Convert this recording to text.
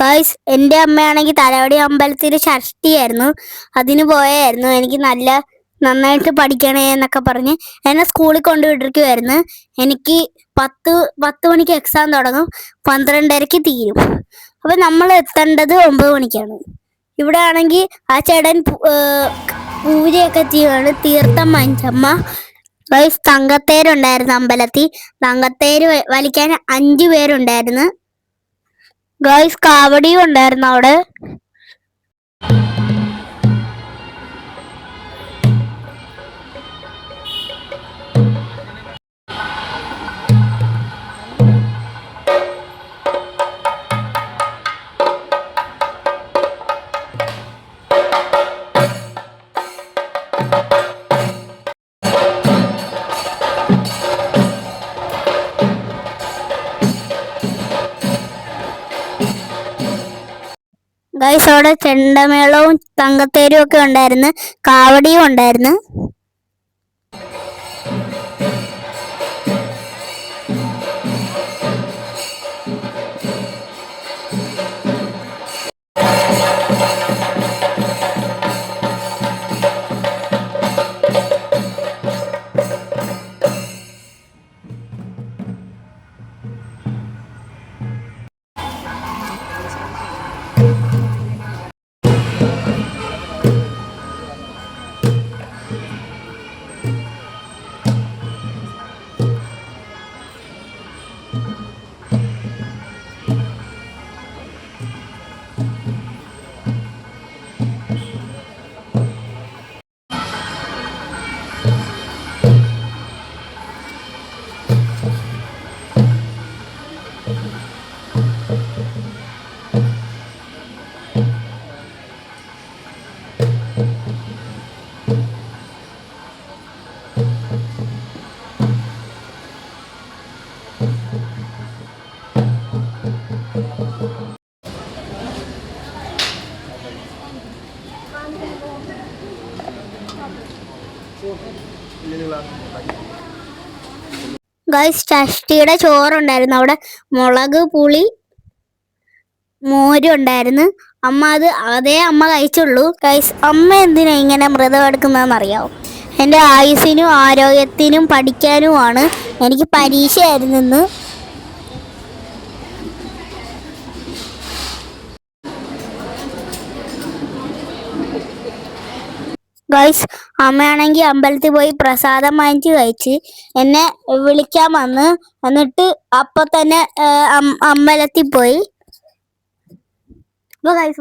Guys, എൻ്റെ അമ്മയാണെങ്കിൽ തലവടി അമ്പലത്തിൽ ഷഷ്ടിയായിരുന്നു. അതിന് പോയായിരുന്നു. എനിക്ക് നന്നായിട്ട് പഠിക്കണേ എന്നൊക്കെ പറഞ്ഞ് എന്നെ സ്കൂളിൽ കൊണ്ടുവിട്ടിരിക്കുമായിരുന്നു. എനിക്ക് 10 മണിക്ക് എക്സാം തുടങ്ങും, 12:30 തീരും. അപ്പം നമ്മൾ എത്തേണ്ടത് 9 മണിക്കാണ്. ഇവിടെ ആണെങ്കിൽ ആ ചേട്ടൻ പൂജയൊക്കെ ചെയ്യുകയാണ്, തീർത്ഥം മഞ്ചമ്മ. ഗായ്സ്, തങ്കത്തേരുണ്ടായിരുന്നു അമ്പലത്തിൽ. തങ്കത്തേര് വലിക്കാൻ 5 പേരുണ്ടായിരുന്നു. ഗായ്സ്, കാവടിയും ഉണ്ടായിരുന്നു അവിടെ. ഗായ്സ്, അവിടെ ചെണ്ടമേളവും തങ്കത്തേരും ഒക്കെ ഉണ്ടായിരുന്നു, കാവടിയും ഉണ്ടായിരുന്നു. ഗായ്സ്, ഷഷ്ടിയുടെ ചോറുണ്ടായിരുന്നു അവിടെ. മുളക് പുളി മോരും ഉണ്ടായിരുന്നു. അതേ അമ്മ കഴിച്ചുള്ളൂ. ഗായ്സ്, അമ്മ എന്തിനാ ഇങ്ങനെ വ്രതം എടുക്കുന്നതെന്ന് അറിയാവോ? എൻ്റെ ആയുസ്സിനും ആരോഗ്യത്തിനും പഠിക്കാനുമാണ്. എനിക്ക് പരീക്ഷയായിരുന്നു ഇന്ന്. ഗായ്സ്, അമ്മയാണെങ്കിൽ അമ്പലത്തിൽ പോയി പ്രസാദം വാങ്ങിച്ച് കഴിച്ച് എന്നെ വിളിക്കാൻ വന്ന്. എന്നിട്ട് അപ്പം തന്നെ അമ്പലത്തിൽ പോയി. അപ്പോൾ ഗായ്സ്